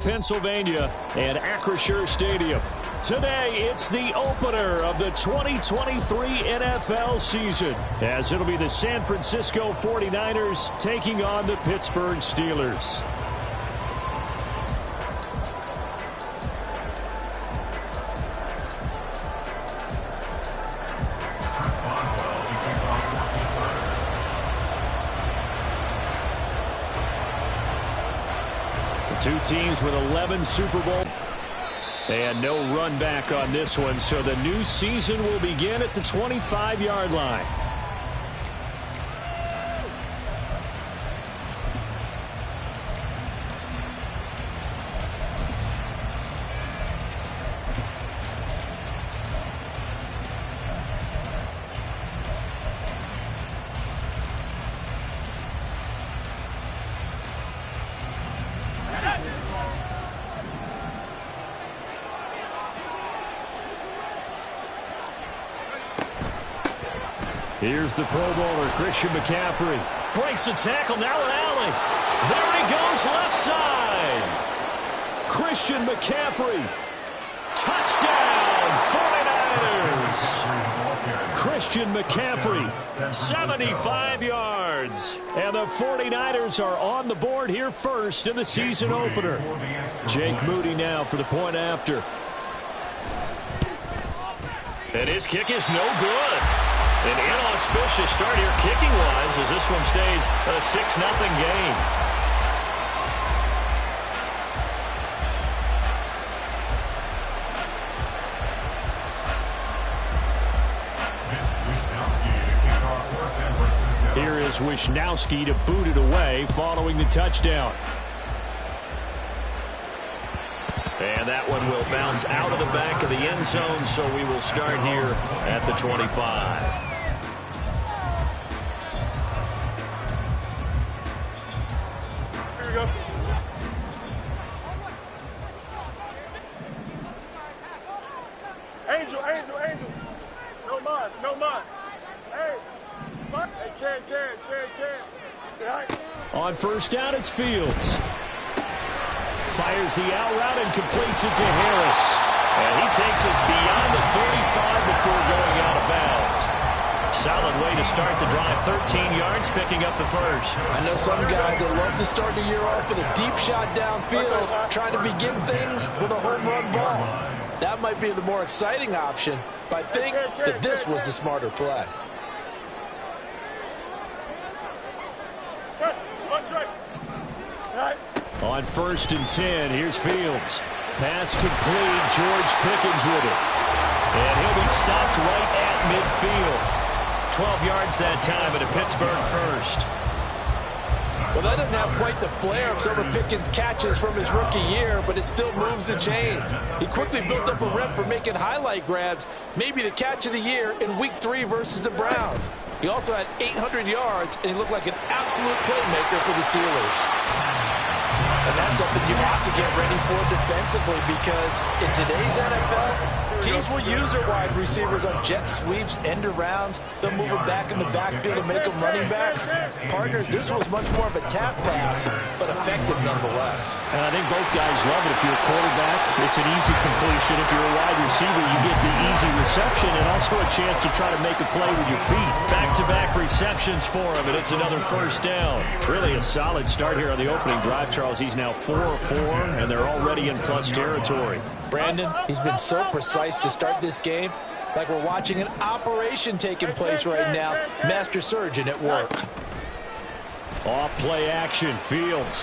Pennsylvania and Acrisure Stadium. Today, it's the opener of the 2023 NFL season, as it'll be the San Francisco 49ers taking on the Pittsburgh Steelers. Two teams with 11 Super Bowl. And no run back on this one, so the new season will begin at the 25-yard line. Here's the Pro Bowler, Christian McCaffrey. Breaks the tackle, now an alley. There he goes, left side. Christian McCaffrey. Touchdown, 49ers. Christian McCaffrey, 75 yards. And the 49ers are on the board here first in the season opener. Jake Moody now for the point after. And his kick is no good. An inauspicious start here kicking-wise as this one stays a 6-0 game. Here is Wishnowsky to boot it away following the touchdown. And that one will bounce out of the back of the end zone, so we will start here at the 25. Angel. No mas. Hey, can. On first down, it's Fields. Fires the out route and completes it to Harris. And he takes us beyond the 35 before going out of bounds. Solid way to start the drive. 13 yards, picking up the first. I know some guys that love to start the year off with a deep shot downfield, trying to begin things with a home run ball. That might be the more exciting option, but I think that this was the smarter play. On first and 10, here's Fields. Pass complete, George Pickens with it. And he'll be stopped right at midfield. 12 yards that time at a Pittsburgh first. Well, that doesn't have quite the flair of some of Pickens' catches from his rookie year, but it still moves the chains. He quickly built up a rep for making highlight grabs, maybe the catch of the year in Week 3 versus the Browns. He also had 800 yards, and he looked like an absolute playmaker for the Steelers. And that's something you have to get ready for defensively, because in today's NFL, teams will use their wide receivers on jet sweeps, end arounds. They'll move them back in the backfield and make them running backs. Partner, this was much more of a tap pass, but effective nonetheless. And I think both guys love it. If you're a quarterback, it's an easy completion. If you're a wide receiver, you get the easy reception and also a chance to try to make a play with your feet. Back-to-back receptions for him, and it's another first down. Really a solid start here on the opening drive, Charles. He's now 4 of 4, and they're already in plus territory. Brandon, he's been so precise to start this game, like we're watching an operation taking place right now. Master surgeon at work. Off play action, Fields.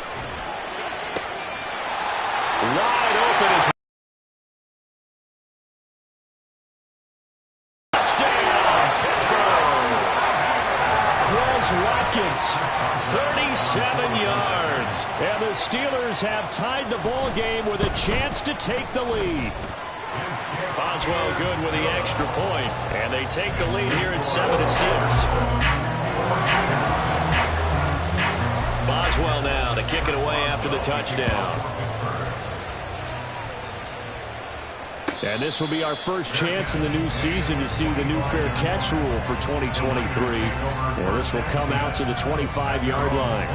Wide open is touchdown, Pittsburgh. Quez Watkins, 37 yards. And the Steelers have tied the ball game with a chance to take the lead. Boswell good with the extra point, and they take the lead here at 7-6. Boswell now to kick it away after the touchdown. And this will be our first chance in the new season to see the new fair catch rule for 2023. And this will come out to the 25-yard line.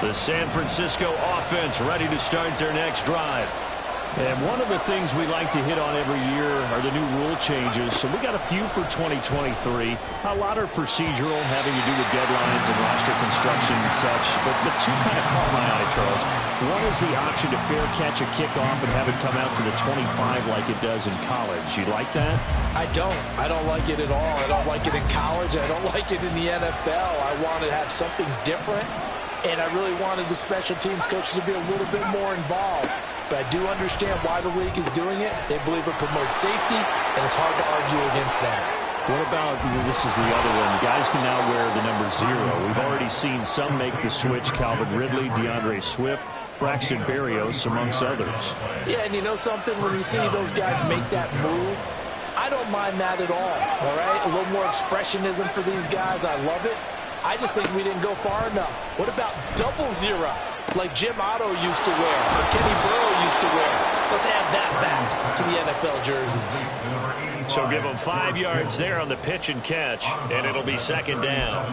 The San Francisco offense ready to start their next drive. And one of the things we like to hit on every year are the new rule changes. So we got a few for 2023. A lot are procedural, having to do with deadlines and roster construction and such. But two kind of caught my eye, Charles. One is the option to fair catch a kickoff and have it come out to the 25 like it does in college. You like that? I don't. I don't like it at all. I don't like it in college. I don't like it in the NFL. I want to have something different. And I really wanted the special teams coaches to be a little bit more involved. But I do understand why the league is doing it. They believe it promotes safety, and it's hard to argue against that. What about, this is the other one, guys can now wear the number 0. We've already seen some make the switch, Calvin Ridley, DeAndre Swift, Braxton Berrios, amongst others. Yeah, and you know something? When you see those guys make that move, I don't mind that at all right? A little more expressionism for these guys. I love it. I just think we didn't go far enough. What about 00, like Jim Otto used to wear, or Kenny Burrow used to wear? Let's add that back to the NFL jerseys. So give them 5 yards there on the pitch and catch, and it'll be second down.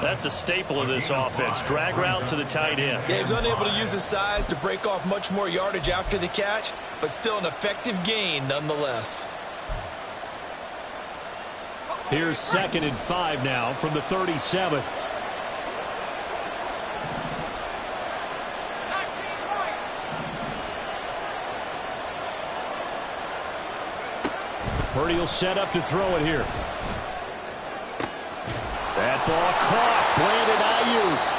That's a staple of this offense. Drag route to the tight end. Yeah, he was unable to use his size to break off much more yardage after the catch, but still an effective gain nonetheless. Here's 2nd and 5 now from the 37. Purdy will set up to throw it here. That ball caught. Brandon Ayuk.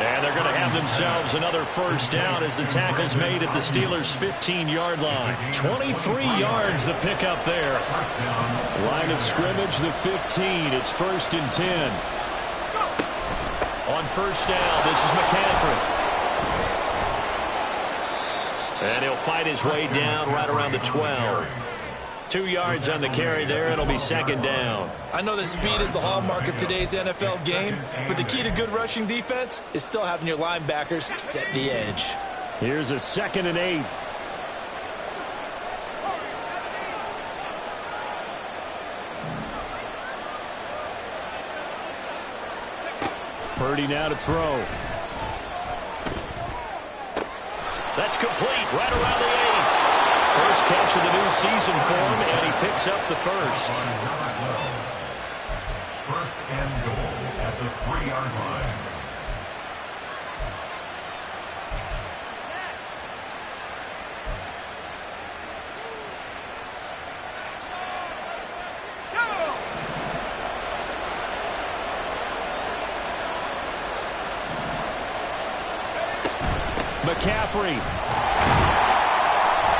And they're going to have themselves another first down as the tackle's made at the Steelers' 15-yard line. 23 yards the pickup there. Line of scrimmage, the 15. It's 1st and 10. On first down, this is McCaffrey. And he'll fight his way down right around the 12. 2 yards on the carry there. It'll be second down. I know that speed is the hallmark of today's NFL game, but the key to good rushing defense is still having your linebackers set the edge. Here's a 2nd and 8. Purdy now to throw. That's complete right around the 8. First catch of the new season for him, and he picks up the first. 1st and goal at the 3-yard line. McCaffrey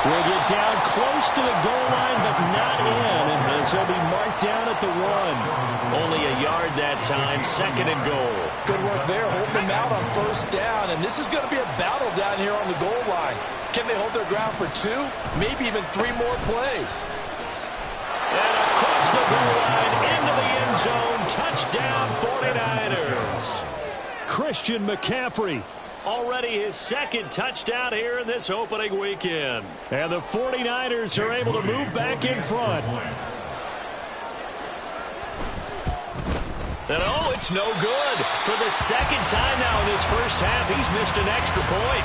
will get down close to the goal line, but not in, as he'll be marked down at the 1. Only a yard that time, 2nd and goal. Good work there, holding them out on first down, and this is going to be a battle down here on the goal line. Can they hold their ground for 2, maybe even 3 more plays? And across the goal line, into the end zone, touchdown 49ers. Christian McCaffrey. Already his 2nd touchdown here in this opening weekend. And the 49ers are able to move back in front. And oh, it's no good. For the 2nd time now in this first half, he's missed an extra point.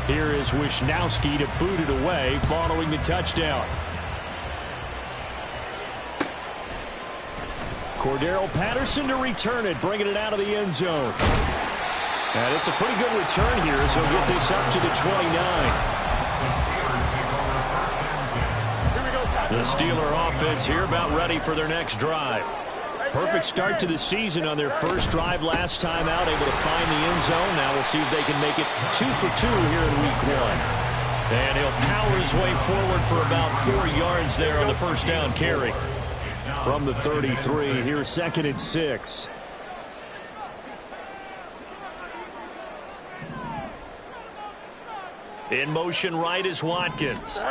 Here is Wishnowsky to boot it away following the touchdown. Cordero Patterson to return it, bringing it out of the end zone. And it's a pretty good return here as he'll get this up to the 29. The Steeler offense here about ready for their next drive. Perfect start to the season on their first drive last time out, able to find the end zone. Now we'll see if they can make it 2 for 2 here in week 1. And he'll power his way forward for about 4 yards there on the first down carry. From the 33, here's 2nd and 6. In motion right is Watkins.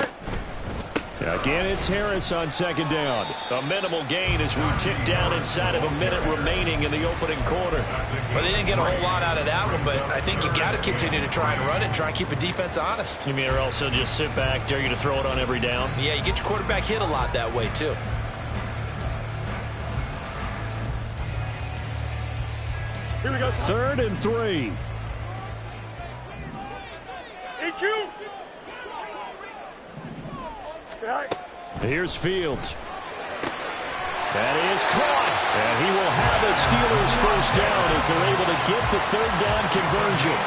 Again, it's Harris on second down. A minimal gain as we tick down inside of a minute remaining in the opening quarter. Well, they didn't get a whole lot out of that one, but I think you got to continue to try and run it and try and keep the defense honest. You mean or also just sit back, dare you to throw it on every down? Yeah, you get your quarterback hit a lot that way, too. Here we go. 3rd and 3. EQ. Here's Fields. That is caught. And he will have a Steelers first down as they're able to get the 3rd down conversion.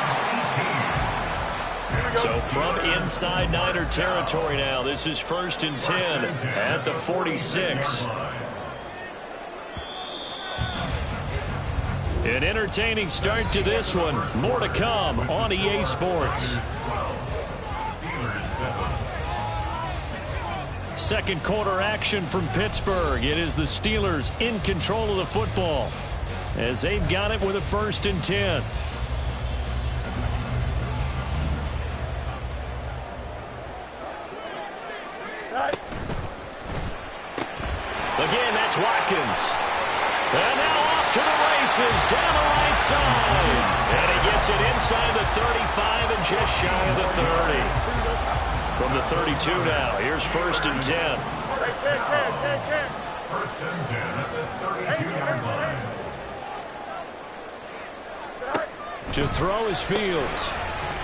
So from inside Niner territory now, this is 1st and 10 at the 46. An entertaining start to this one. More to come on EA Sports. Second quarter action from Pittsburgh. It is the Steelers in control of the football as they've got it with a 1st and 10. Again, that's Watkins. And now off to the races down the right side. And he gets it inside the 35 and just shy of the 30. From the 32 now, here's 1st and 10. 1st and 10 at the 32-yard line. To throw is Fields.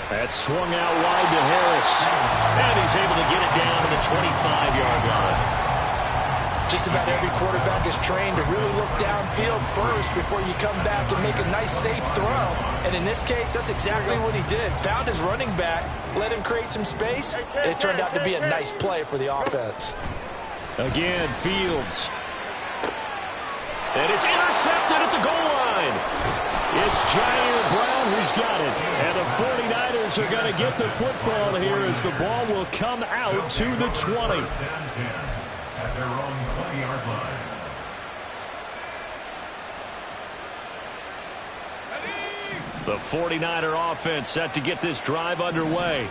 That swung out wide to Harris. And he's able to get it down to the 25-yard line. Just about every quarterback is trained to really look downfield first before you come back and make a nice, safe throw. And in this case, that's exactly what he did. Found his running back, let him create some space, and it turned out to be a nice play for the offense. Again, Fields. And it's intercepted at the goal line. It's Jair Brown who's got it. And the 49ers are going to get the football here as the ball will come out to the 20. At their own 20-yard line. The 49er offense set to get this drive underway.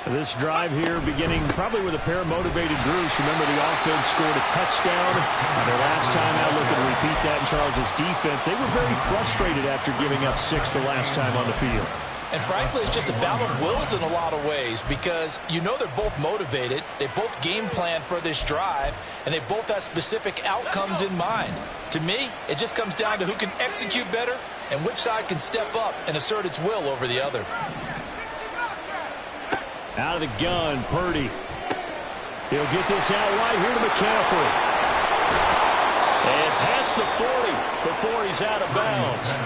This drive here beginning probably with a pair of motivated groups. Remember, the offense scored a touchdown. Their last time out, look at repeat that in Charles's defense. They were very frustrated after giving up 6 the last time on the field. And frankly, it's just a battle of wills in a lot of ways because you know they're both motivated. They both game plan for this drive, and they both have specific outcomes in mind. To me, it just comes down to who can execute better and which side can step up and assert its will over the other. Out of the gun, Purdy. He'll get this out right here to McCaffrey. And past the 40 before he's out of bounds.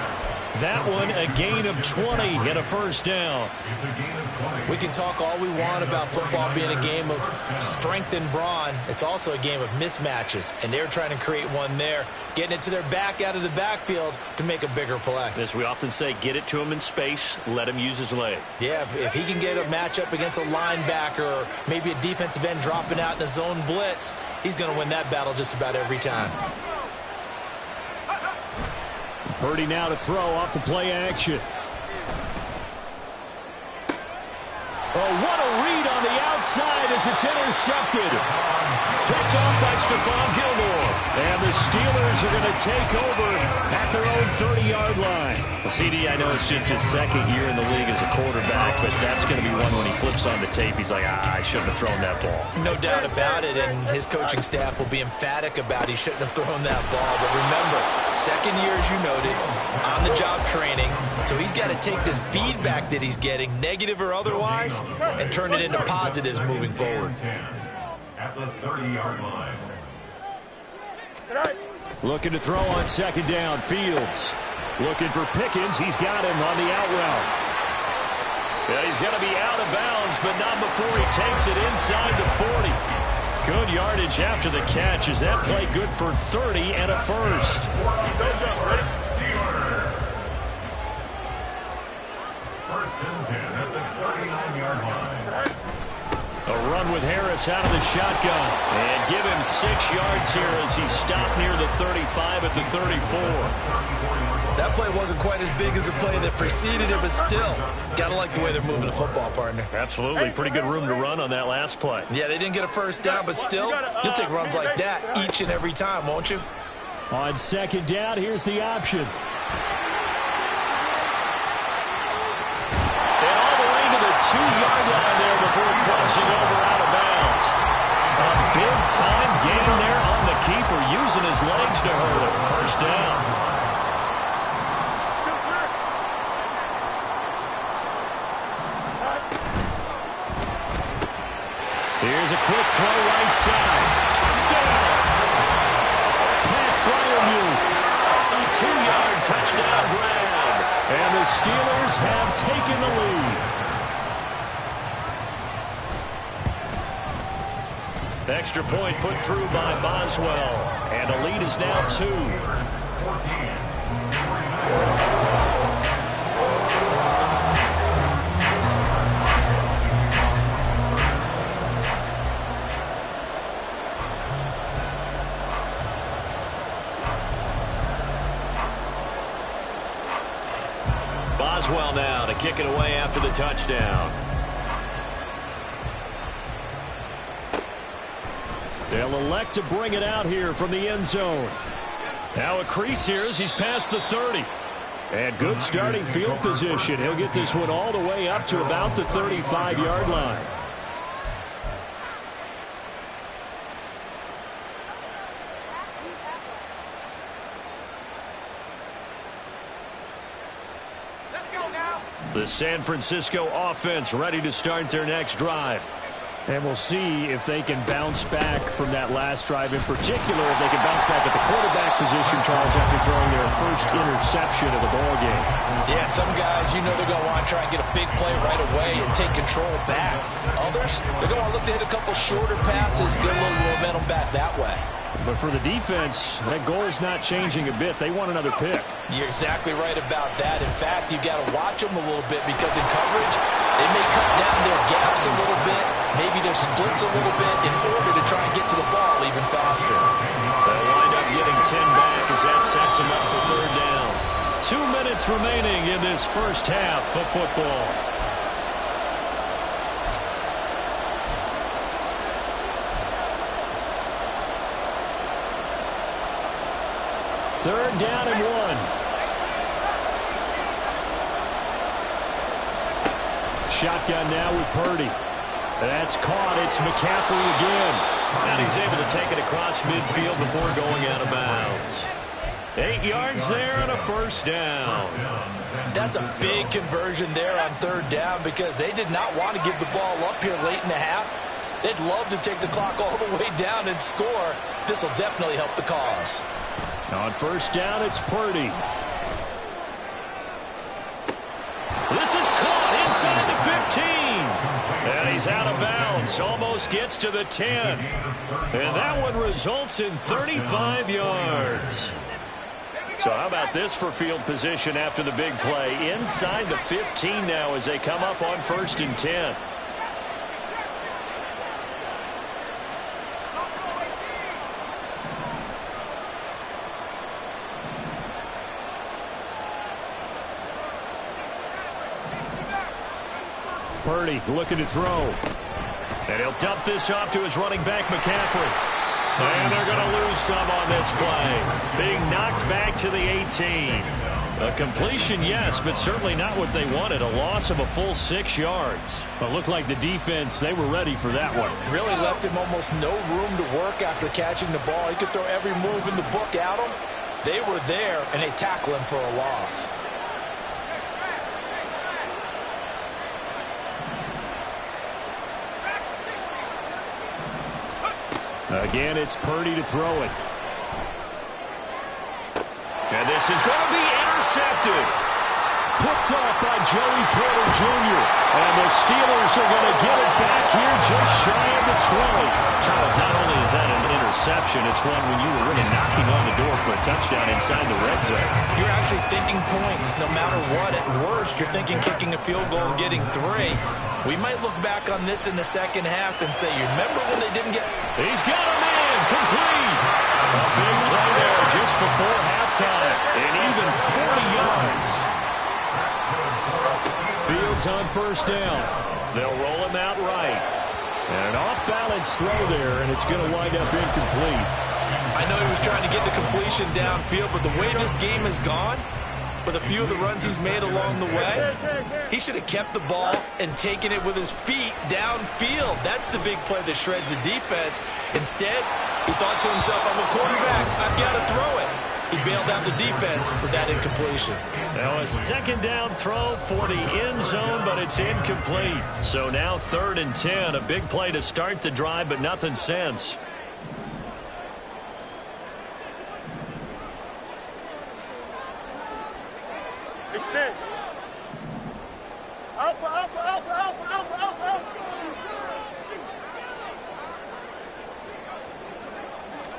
That one, a gain of 20 and a first down. We can talk all we want about football being a game of strength and brawn. It's also a game of mismatches, and they're trying to create one there, getting it to their back out of the backfield to make a bigger play. As we often say, get it to him in space, let him use his leg. Yeah, if he can get a matchup against a linebacker or maybe a defensive end dropping out in a zone blitz, he's going to win that battle just about every time. Purdy now to throw off the play action. Oh, what a read on the outside as it's intercepted. Picked off by Stephon Gilmore. And the Steelers are going to take over at their own 30-yard line. Well, CD, I know it's just his second year in the league as a quarterback, but that's going to be one when he flips on the tape. He's like, I shouldn't have thrown that ball. No doubt about it, and his coaching staff will be emphatic about he shouldn't have thrown that ball. But remember, second year, as you noted, on-the-job training, so he's got to take this feedback that he's getting, negative or otherwise, and turn it into positives moving forward. At the 30-yard line. Looking to throw on second down, Fields. Looking for Pickens. He's got him on the out route. Yeah, he's going to be out of bounds, but not before he takes it inside the 40. Good yardage after the catch. Is that play good for 30 and a first? First and 10 at the 39-yard line. A run with Harris out of the shotgun. And give him 6 yards here as he stopped near the 35 at the 34. That play wasn't quite as big as the play that preceded it, but still, got to like the way they're moving the football, partner. Absolutely. Pretty good room to run on that last play. Yeah, they didn't get a first down, but still, you'll take runs like that each and every time, won't you? On second down, here's the option. And all the way to the 2-yard line there before crossing over out of bounds. A big-time gain there on the keeper, using his legs to hurt him. First down. Here's a quick throw right side. Touchdown! Pat Freiermuth. A 2-yard touchdown grab. And the Steelers have taken the lead. Extra point put through by Boswell. And the lead is now 2. Boswell now to kick it away after the touchdown. They'll elect to bring it out here from the end zone. Now a crease here as he's past the 30. And good starting field position. He'll get this one all the way up to about the 35-yard line. The San Francisco offense ready to start their next drive. And we'll see if they can bounce back from that last drive, in particular if they can bounce back at the quarterback position, Charles, after throwing their first interception of the ballgame. Yeah, some guys, you know they're going to want to try and get a big play right away and take control back. Others, they're going to look to hit a couple shorter passes, get a little momentum back that way. But for the defense, that goal is not changing a bit. They want another pick. You're exactly right about that. In fact, you've got to watch them a little bit because in coverage, they may cut down their gaps a little bit, maybe their splits a little bit in order to try and get to the ball even faster. They'll wind up getting 10 back as that sets them up for third down. 2 minutes remaining in this first half of football. Third down and 1. Shotgun now with Purdy. That's caught. It's McCaffrey again. And he's able to take it across midfield before going out of bounds. 8 yards there and a first down. That's a big conversion there on third down because they did not want to give the ball up here late in the half. They'd love to take the clock all the way down and score. This will definitely help the cause. On first down, it's Purdy. This is caught inside the 15. And he's out of bounds. Almost gets to the 10. And that one results in 35 yards. So how about this for field position after the big play? Inside the 15 now as they come up on first and 10. Purdy looking to throw. And he'll dump this off to his running back, McCaffrey. And they're going to lose some on this play. Being knocked back to the 18. A completion, yes, but certainly not what they wanted. A loss of a full 6 yards. But looked like the defense, they were ready for that one. Really left him almost no room to work after catching the ball. He could throw every move in the book at him. They were there, and they tackle him for a loss. Again, it's Purdy to throw it. And this is going to be intercepted. Picked off by Joey Porter Jr. And the Steelers are going to get it back here just shy of the 20. Charles, not only is that an interception, reception. It's one when you were really knocking on the door for a touchdown inside the red zone. You're actually thinking points no matter what. At worst, you're thinking kicking a field goal and getting 3. We might look back on this in the second half and say, you remember when they didn't get... He's got a man, complete. A big play there just before halftime. And even 40 yards. Fields on first down. They'll roll him out right. And an off-balance throw there, and it's going to wind up incomplete. I know he was trying to get the completion downfield, but the way this game has gone, with a few of the runs he's made along the way, he should have kept the ball and taken it with his feet downfield. That's the big play that shreds the defense. Instead, he thought to himself, I'm a quarterback, I've got to throw it. He bailed out the defense with that incompletion. Now a second down throw for the end zone, but it's incomplete. So now 3rd and 10. A big play to start the drive, but nothing since. Extend. Alpha, alpha, alpha, alpha, alpha, alpha, alpha.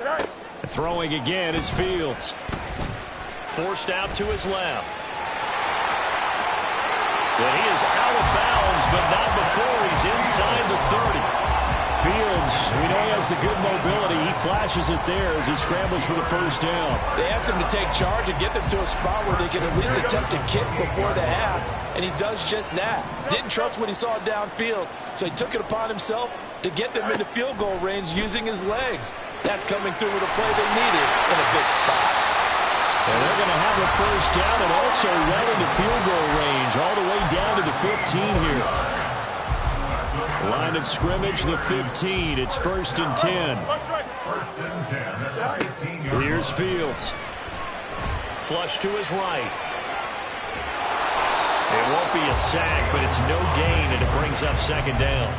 Right. Throwing again is Fields. Forced out to his left. But he is out of bounds, but not before he's inside the 30. Fields, we know he has the good mobility. He flashes it there as he scrambles for the first down. They asked him to take charge and get them to a spot where they can at least attempt to kick before the half, and he does just that. Didn't trust what he saw downfield, so he took it upon himself to get them into field goal range using his legs. That's coming through with a play they needed in a big spot. And they're going to have a first down and also well into field goal range, all the way down to the 15 here. Line of scrimmage, the 15. It's 1st and 10. 1st and 10 at the 15-yard. Here's Fields. Flush to his right. It won't be a sack, but it's no gain, and it brings up 2nd down.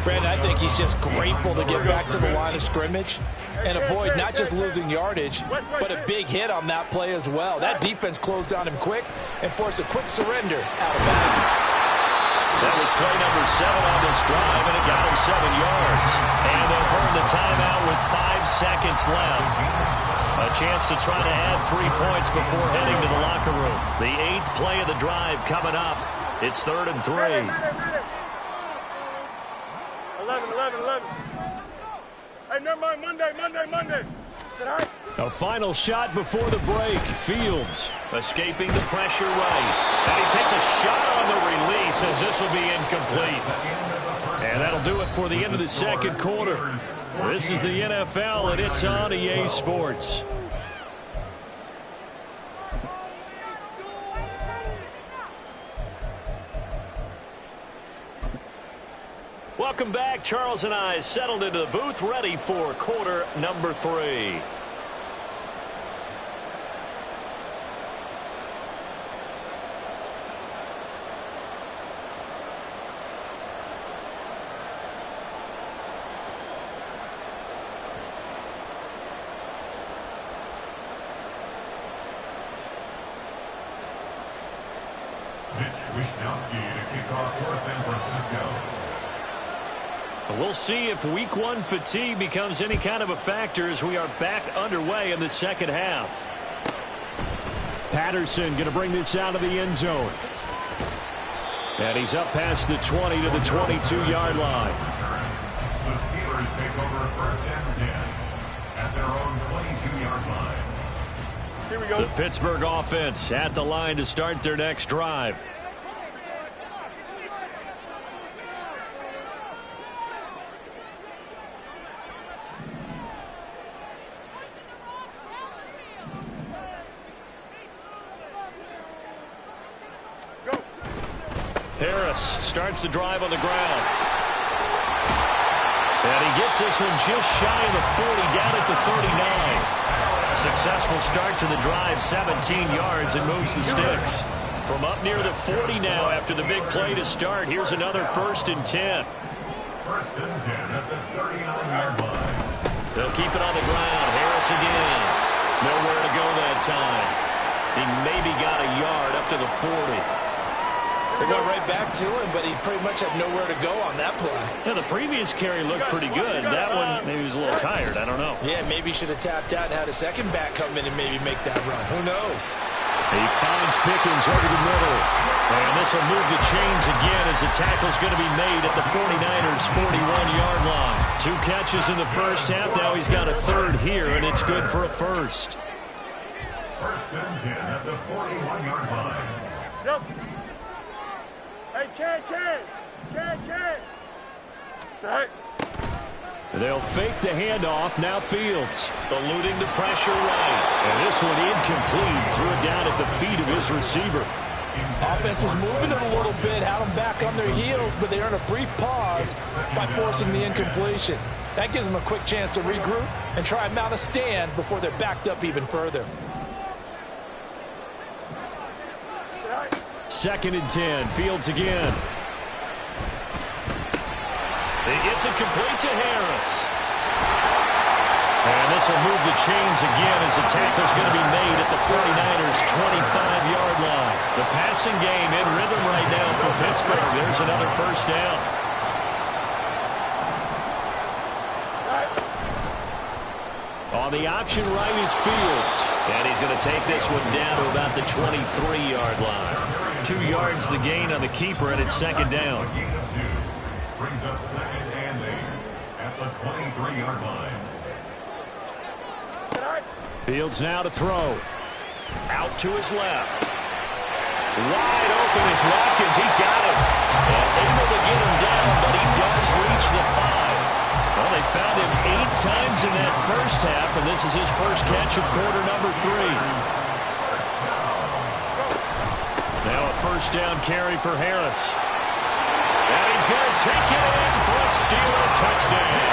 Brandon, I think he's just grateful to get back to the line of scrimmage and avoid not just losing yardage, but a big hit on that play as well. That defense closed on him quick and forced a quick surrender out of bounds. That was play number 7 on this drive, and it got him 7 yards. And they'll burn the timeout with 5 seconds left. A chance to try to add 3 points before heading to the locker room. The 8th play of the drive coming up. It's 3rd and 3. 11. Hey, never mind. Monday. Is it all right? A final shot before the break. Fields escaping the pressure right. And he takes a shot on the release as this will be incomplete. And that'll do it for the end of the 2nd quarter. This is the NFL, and it's on EA Sports. Welcome back. Charles and I settled into the booth, ready for quarter number 3. Mitch Wishnowsky to kick off for San Francisco. We'll see if week 1 fatigue becomes any kind of a factor as we are back underway in the 2nd half. Patterson going to bring this out of the end zone. And he's up past the 20 to the 22-yard line. The Steelers take over 1st and 10 at their own 22-yard line. Here we go. The Pittsburgh offense at the line to start their next drive. Harris starts the drive on the ground. And he gets this one just shy of the 40, down at the 39. Successful start to the drive, 17 yards, and moves the sticks. From up near the 40 now after the big play to start. Here's another 1st and 10. 1st and 10 at the 39-yard line. They'll keep it on the ground. Harris again. Nowhere to go that time. He maybe got a yard up to the 40. They went right back to him, but he pretty much had nowhere to go on that play. Yeah, the previous carry looked pretty good. That one, maybe he was a little tired. I don't know. Yeah, maybe he should have tapped out and had a second back come in and maybe make that run. Who knows? He finds Pickens over the middle. And this will move the chains again as the tackle's going to be made at the 49ers' 41-yard line. 2 catches in the first half. Now he's got a third here, and it's good for a first. First and 10 at the 41-yard line. Yep. Hey, Ken. Say. They'll fake the handoff. Now Fields eluding the pressure right. And this one incomplete. Threw it down at the feet of his receiver. Offense was moving it a little bit, had them back on their heels, but they earned a brief pause by forcing the incompletion. That gives them a quick chance to regroup and try and mount a stand before they're backed up even further. 2nd and 10. Fields again. He gets it complete to Harris. And this will move the chains again as the tackle's going to be made at the 49ers' 25-yard line. The passing game in rhythm right now for Pittsburgh. There's another first down. On the option right is Fields. And he's going to take this one down to about the 23-yard line. 2 yards the gain on the keeper, and it's 2nd down. Brings up 2nd and 8 at the 23-yard line. Fields now to throw. Out to his left. Wide open is Watkins. He's got him. And able to get him down, but he does reach the 5. Well, they found him 8 times in that first half, and this is his first catch of quarter number 3. Now a first down carry for Harris. And he's going to take it in for a Steeler touchdown.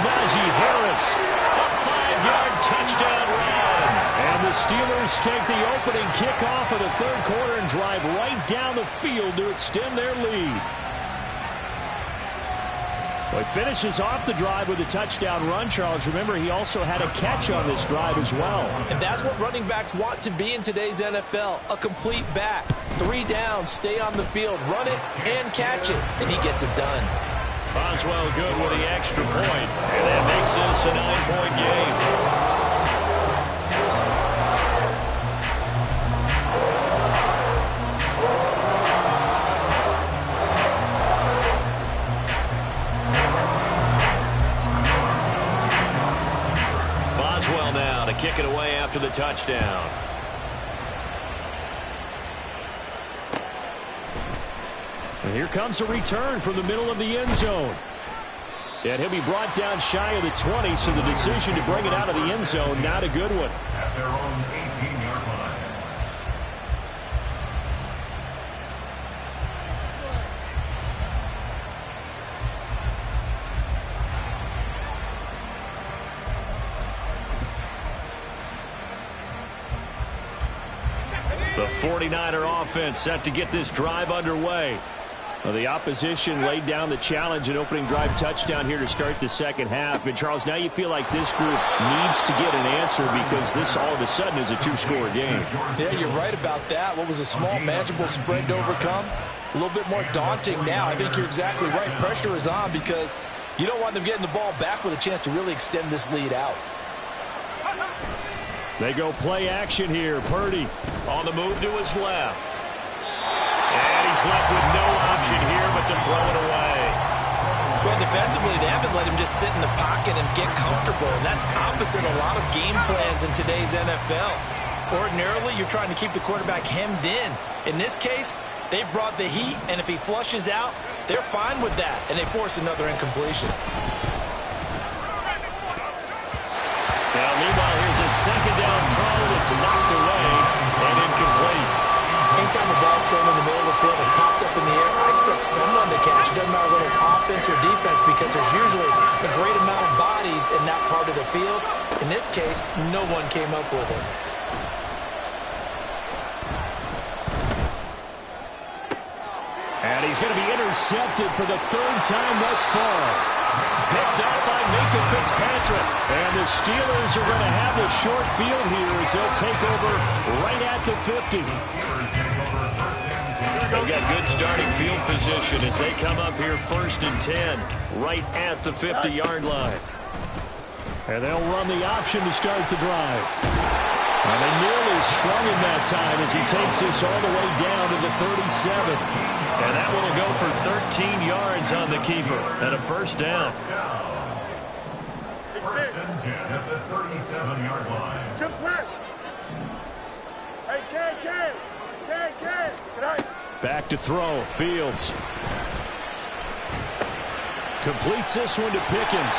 Najee Harris, a 5-yard touchdown run. And the Steelers take the opening kickoff of the 3rd quarter and drive right down the field to extend their lead. Well, he finishes off the drive with a touchdown run, Charles. Remember, he also had a catch on this drive as well. And that's what running backs want to be in today's NFL, a complete back. 3 downs, stay on the field, run it, and catch it. And he gets it done. Boswell good with the extra point, and that makes this a 9-point game. Kick it away after the touchdown. And here comes a return from the middle of the end zone. And he'll be brought down shy of the 20, so the decision to bring it out of the end zone, not a good one. At their own 18-yard line. The 49er offense set to get this drive underway. Well, the opposition laid down the challenge and opening drive touchdown here to start the second half. And, Charles, now you feel like this group needs to get an answer because this all of a sudden is a 2-score game. Yeah, you're right about that. What was a small, manageable spread to overcome? A little bit more daunting now. I think you're exactly right. Pressure is on because you don't want them getting the ball back with a chance to really extend this lead out. They go play action here. Purdy on the move to his left. And he's left with no option here but to throw it away. Well, defensively, they haven't let him just sit in the pocket and get comfortable. And that's opposite a lot of game plans in today's NFL. Ordinarily, you're trying to keep the quarterback hemmed in. In this case, they brought the heat, and if he flushes out, they're fine with that. And they force another incompletion. Now, meanwhile, here's a second down throw that's knocked away and incomplete. Anytime the ball's thrown in the middle of the field, it's popped up in the air, I expect someone to catch. It doesn't matter whether it's offense or defense because there's usually a great amount of bodies in that part of the field. In this case, no one came up with it. And he's going to be intercepted for the 3rd time thus far. Picked up by Minkah Fitzpatrick. And the Steelers are going to have the short field here as they'll take over right at the 50. They've got good starting field position as they come up here 1st and 10, right at the 50-yard line. And they'll run the option to start the drive. And they nearly sprung him that time as he takes this all the way down to the 37. And that one will go for 13 yards on the keeper and a first down. First and 10 at the 37-yard line. Chip's lit. Hey, Ken. Good night. Back to throw. Fields. Completes this one to Pickens.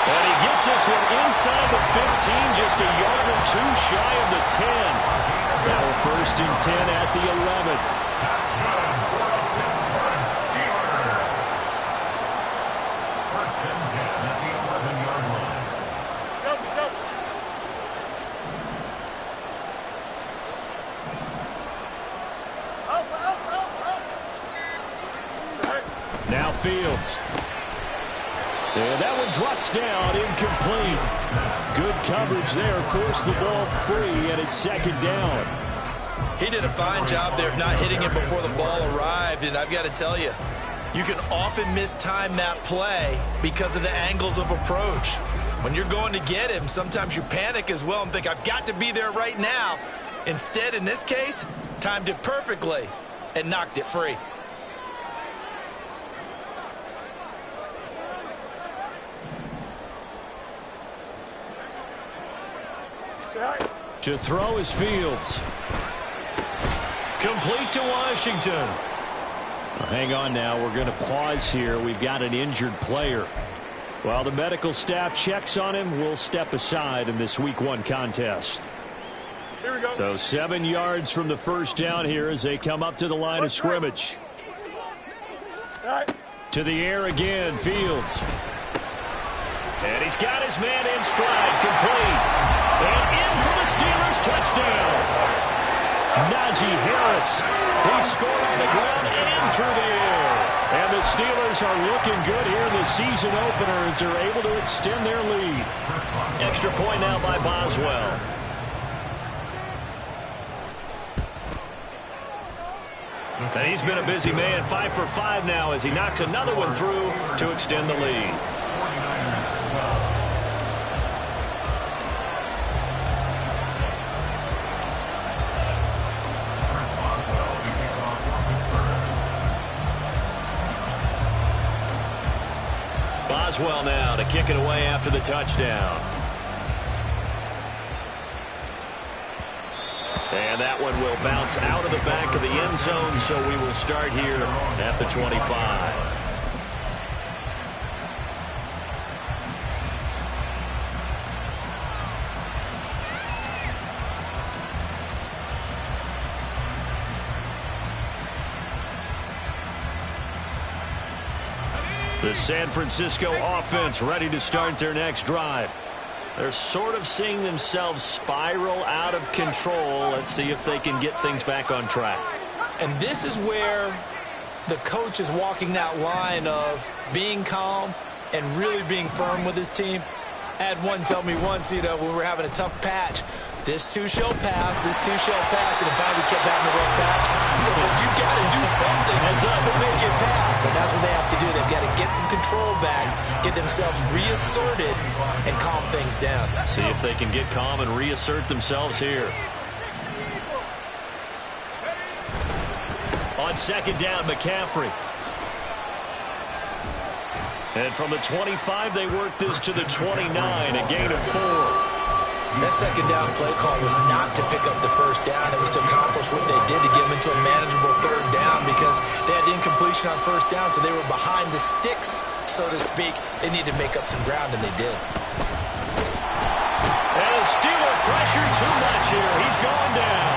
And he gets this one inside the 15, just a yard or two shy of the 10. Now we're 1st and 10 at the 11. That's good for the Pittsburgh Steelers. First and 10 at the 11-yard line. Go. Out. Now Fields. And that one drops down, incomplete. Good coverage there, forced the ball free, and it's 2nd down. He did a fine job there of not hitting it before the ball arrived, and I've got to tell you, you can often mistime that play because of the angles of approach. When you're going to get him, sometimes you panic as well and think, I've got to be there right now. Instead, in this case, timed it perfectly and knocked it free. To throw is Fields. Complete to Washington. Well, hang on now. We're going to pause here. We've got an injured player. While the medical staff checks on him, we'll step aside in this Week 1 contest. Here we go. So 7 yards from the first down here as they come up to the line of scrimmage. Right. To the air again, Fields. And he's got his man in stride, complete. And in for the Steelers, touchdown. Najee Harris. He scored on the ground and through the air. And the Steelers are looking good here in the season opener as they're able to extend their lead. Extra point now by Boswell. And he's been a busy man, 5 for 5 now as he knocks another one through to extend the lead. Boswell now to kick it away after the touchdown. And that one will bounce out of the back of the end zone, so we will start here at the 25. The San Francisco offense ready to start their next drive. They're sort of seeing themselves spiral out of control. Let's see if they can get things back on track. And this is where the coach is walking that line of being calm and really being firm with his team. I had one tell me once, when we were having a tough patch, this too shall pass, this too shall pass, and finally kept having a rough patch. He said, but you got to do something to make it pass, and that's what they have to do. They've got to get some control back, get themselves reasserted, and calm things down. See if they can get calm and reassert themselves here. On 2nd down, McCaffrey. And from the 25, they work this to the 29, a gain of 4. That 2nd down play call was not to pick up the first down. It was to accomplish what they did to get them into a manageable 3rd down because they had incompletion on 1st down, so they were behind the sticks, so to speak. They needed to make up some ground, and they did. And the Steeler pressure too much here. He's going down.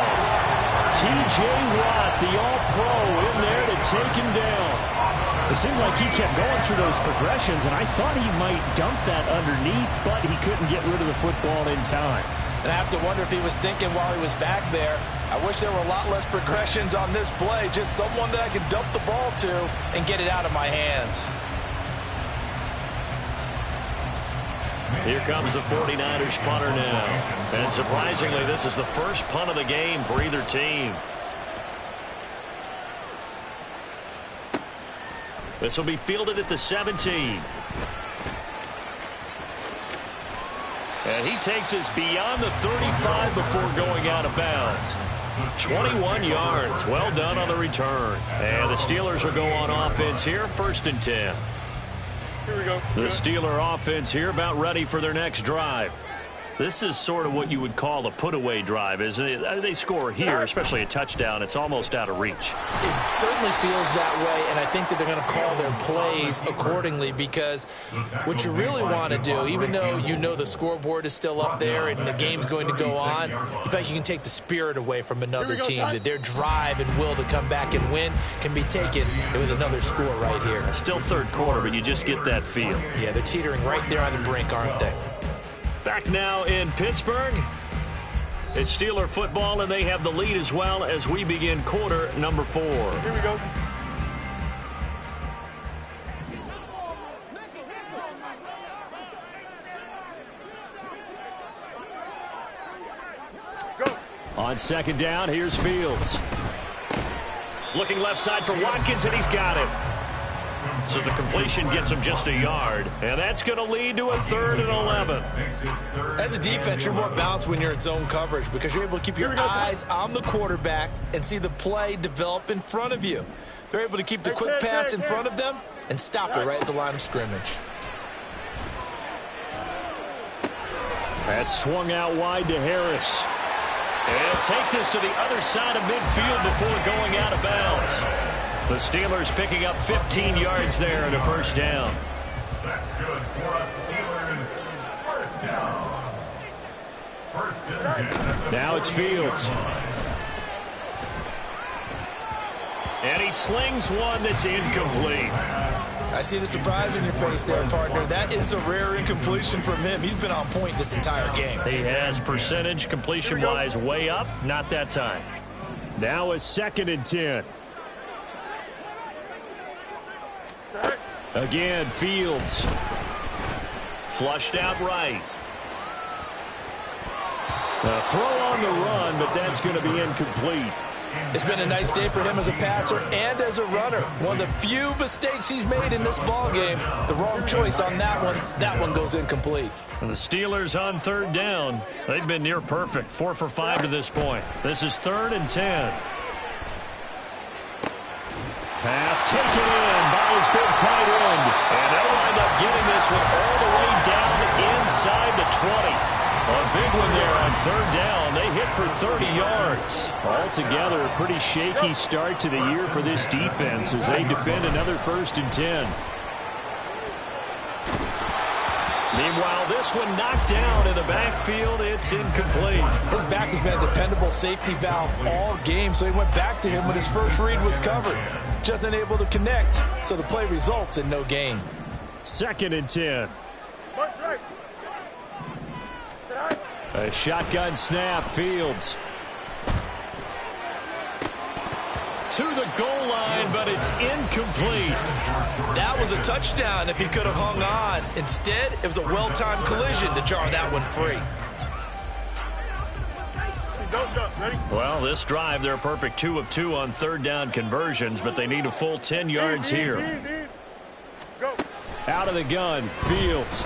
T.J. Watt, the All-Pro, in there to take him down. It seemed like he kept going through those progressions, and I thought he might dump that underneath, but he couldn't get rid of the football in time. And I have to wonder if he was thinking while he was back there, I wish there were a lot less progressions on this play, just someone that I could dump the ball to and get it out of my hands. Here comes the 49ers punter now. And surprisingly, this is the first punt of the game for either team. This will be fielded at the 17. And he takes us beyond the 35 before going out of bounds. 21 yards. Well done on the return. And the Steelers will go on offense here, 1st and 10. Here we go. The Steeler offense here about ready for their next drive. This is sort of what you would call a put-away drive, isn't it? They score here, especially a touchdown. It's almost out of reach. It certainly feels that way, and I think that they're going to call their plays accordingly, because what you really want to do, even though you know the scoreboard is still up there and the game's going to go on, in fact, you can take the spirit away from another team, that their drive and will to come back and win can be taken with another score right here. Still 3rd quarter, but you just get that feel. Yeah, they're teetering right there on the brink, aren't they? Back now in Pittsburgh. It's Steeler football, and they have the lead as well as we begin quarter number 4. Here we go. Go. On 2nd down, here's Fields. Looking left side for Watkins, and he's got it. So the completion gets him just a yard, and that's going to lead to a 3rd and 11. As a defense, you're more balanced when you're in zone coverage because you're able to keep your eyes on the quarterback and see the play develop in front of you. They're able to keep the quick pass in front of them and stop it right at the line of scrimmage. That's swung out wide to Harris. And take this to the other side of midfield before going out of bounds. The Steelers picking up 15 yards there and a 1st down. That's good for us Steelers. 1st down. 1st and 10. Now it's Fields. And he slings one that's incomplete. I see the surprise in your face there, partner. That is a rare incompletion from him. He's been on point this entire game. He has percentage completion-wise way up. Not that time. Now it's 2nd and 10. Again, Fields. Flushed out right. A throw on the run, but that's going to be incomplete. It's been a nice day for him as a passer and as a runner. One of the few mistakes he's made in this ballgame. The wrong choice on that one. That one goes incomplete. And the Steelers on 3rd down. They've been near perfect. 4 for 5 to this point. This is 3rd and 10. Pass taken in by his big tight end. And they'll wind up getting this one all the way down inside the 20. A big one there on 3rd down. They hit for 30 yards. Altogether, a pretty shaky start to the year for this defense as they defend another 1st and 10. Meanwhile, this one knocked down in the backfield. It's incomplete. His back has been a dependable safety valve all game, so he went back to him when his first read was covered. Just unable to connect, so the play results in no gain. 2nd and 10. March right. A shotgun snap, Fields. To the goal line, but it's incomplete. That was a touchdown if he could have hung on. Instead, it was a well-timed collision to jar that one free. Don't jump. Ready? Well, this drive, they're a perfect 2 of 2 on 3rd down conversions, but they need a full 10 yards here. Go. Out of the gun, Fields.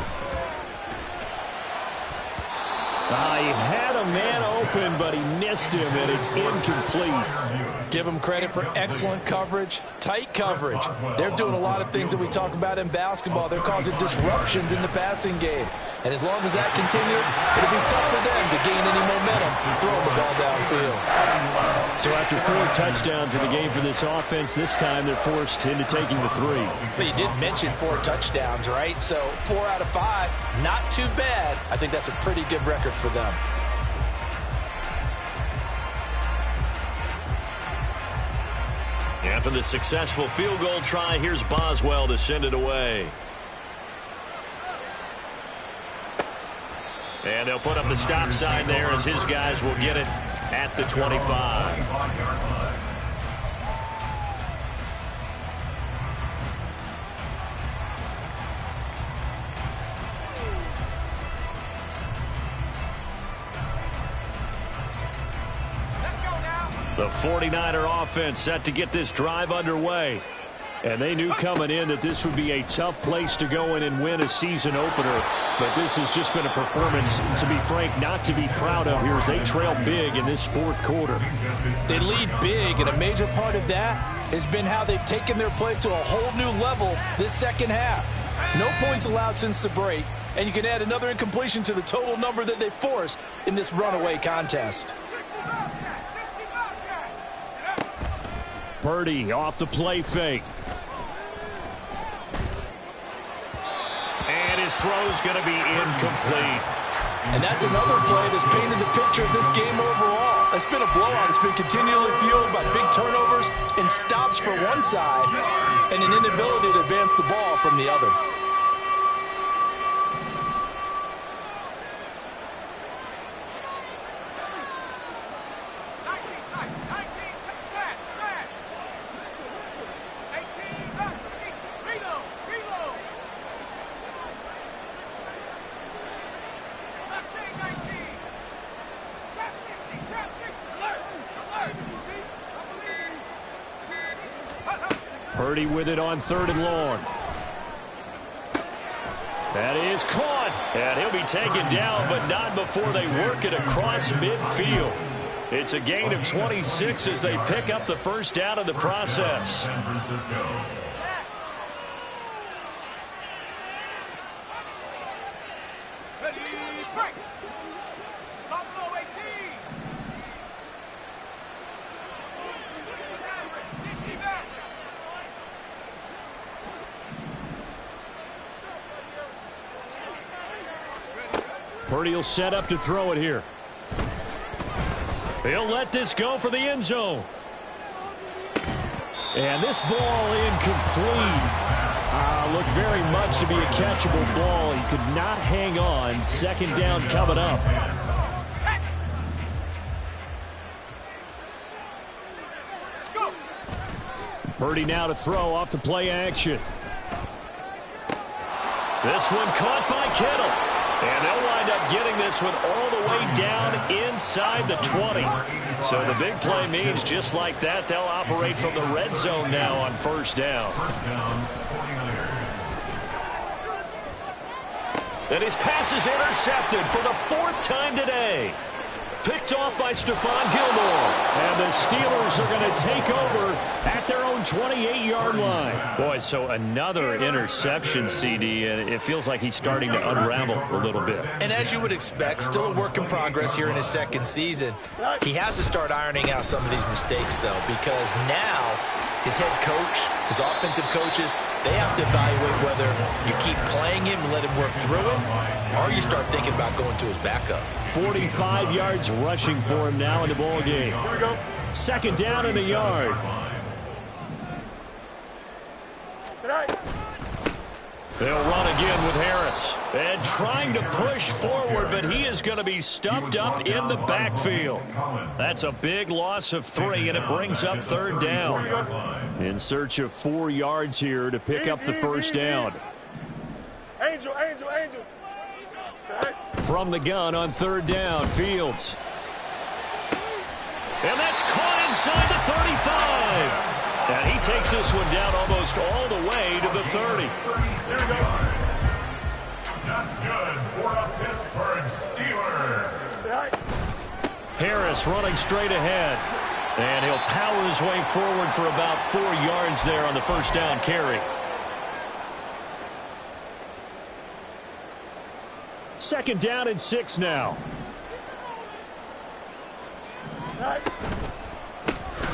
He had a man open, but he missed him, and it's incomplete. Give them credit for excellent coverage, tight coverage. They're doing a lot of things that we talk about in basketball. They're causing disruptions in the passing game. And as long as that continues, it'll be tough for them to gain any momentum throwing the ball downfield. So after 4 touchdowns in the game for this offense, this time they're forced into taking the 3. But you did mention 4 touchdowns, right? So 4 out of 5, not too bad. I think that's a pretty good record for them. After the successful field goal try, here's Boswell to send it away. And they'll put up the stop sign there as his guys will get it at the 25. The 49er offense set to get this drive underway. And they knew coming in that this would be a tough place to go in and win a season opener. But this has just been a performance, to be frank, not to be proud of here as they trail big in this fourth quarter. They lead big, and a major part of that has been how they've taken their play to a whole new level this second half. No points allowed since the break, and you can add another incompletion to the total number that they forced in this runaway contest. Purdy off the play fake. And his throw's going to be incomplete. And that's another play that's painted the picture of this game overall. It's been a blowout. It's been continually fueled by big turnovers and stops for one side and an inability to advance the ball from the other. Purdy with it on 3rd and long. That is caught. And he'll be taken down, but not before they work it across midfield. It's a gain of 26 as they pick up the first down in the process. San Francisco. Purdy will set up to throw it here. He'll let this go for the end zone. And this ball incomplete. Looked very much to be a catchable ball. He could not hang on. 2nd down coming up. Purdy now to throw off the play action. This one caught by Kittle. And they'll wind up getting this one all the way down inside the 20. So the big play means just like that, they'll operate from the red zone now on 1st down. And his pass is intercepted for the 4th time today. Picked off by Stephon Gilmore. And the Steelers are going to take over at their own 28-yard line. Boy, so another interception, CD, and it feels like he's starting to unravel a little bit. And as you would expect, still a work in progress here in his 2nd season. He has to start ironing out some of these mistakes, though, because now his head coach, his offensive coaches, they have to evaluate whether you keep playing him and let him work through it, or you start thinking about going to his backup. 45 yards rushing for him now in the ball game. 2nd down in the yard. They'll run again with Harris. And trying to push forward, but he is going to be stuffed up in the backfield. That's a big loss of 3, and it brings up 3rd down. In search of 4 yards here to pick up the first down. Angel. From the gun on 3rd down, Fields. And that's caught inside the 35. And he takes this one down almost all the way to the 30. That's good for a Pittsburgh Steelers. Harris running straight ahead. And he'll power his way forward for about 4 yards there on the first down carry. 2nd down and 6 now.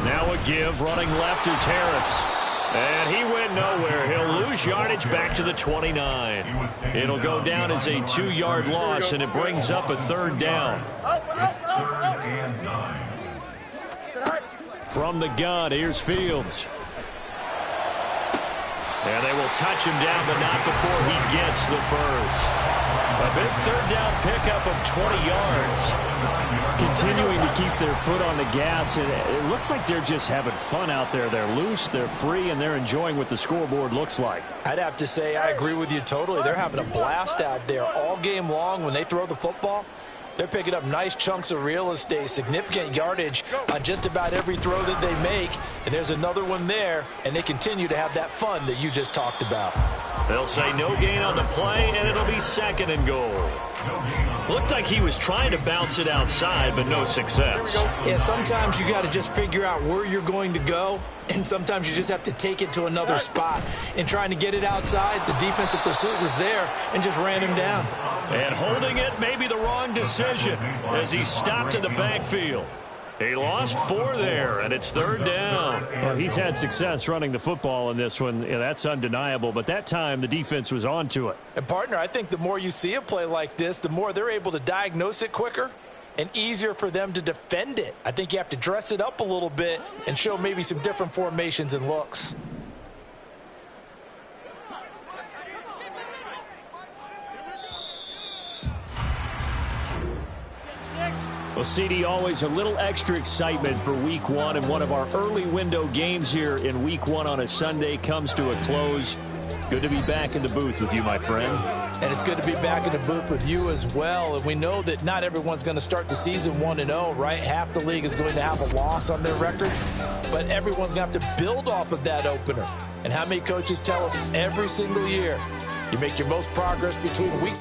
Now a give, running left is Harris. And he went nowhere. He'll lose yardage back to the 29. It'll go down as a 2-yard loss, and it brings up a 3rd down. From the gun, here's Fields. And they will touch him down, but not before he gets the first. A big 3rd down pickup of 20 yards. Continuing to keep their foot on the gas, and it looks like they're just having fun out there. They're loose, they're free, and they're enjoying what the scoreboard looks like. I'd have to say I agree with you totally. They're having a blast out there all game long when they throw the football. They're picking up nice chunks of real estate, significant yardage on just about every throw that they make. And there's another one there, and they continue to have that fun that you just talked about. They'll say no gain on the play, and it'll be 2nd and goal. Looked like he was trying to bounce it outside, but no success. Yeah, sometimes you got to just figure out where you're going to go, and sometimes you just have to take it to another spot. In trying to get it outside, the defensive pursuit was there and just ran him down. And holding it may be the wrong decision as he stopped in the backfield. He lost 4 there, and it's 3rd down. Well, he's had success running the football in this one. Yeah, that's undeniable, but that time the defense was on to it. And, partner, I think the more you see a play like this, the more they're able to diagnose it quicker and easier for them to defend it. I think you have to dress it up a little bit and show maybe some different formations and looks. Well, CD, always a little extra excitement for Week 1, and one of our early window games here in Week 1 on a Sunday comes to a close. Good to be back in the booth with you, my friend. And it's good to be back in the booth with you as well. And we know that not everyone's going to start the season 1-0, right? Half the league is going to have a loss on their record. But everyone's going to have to build off of that opener. And how many coaches tell us every single year, you make your most progress between week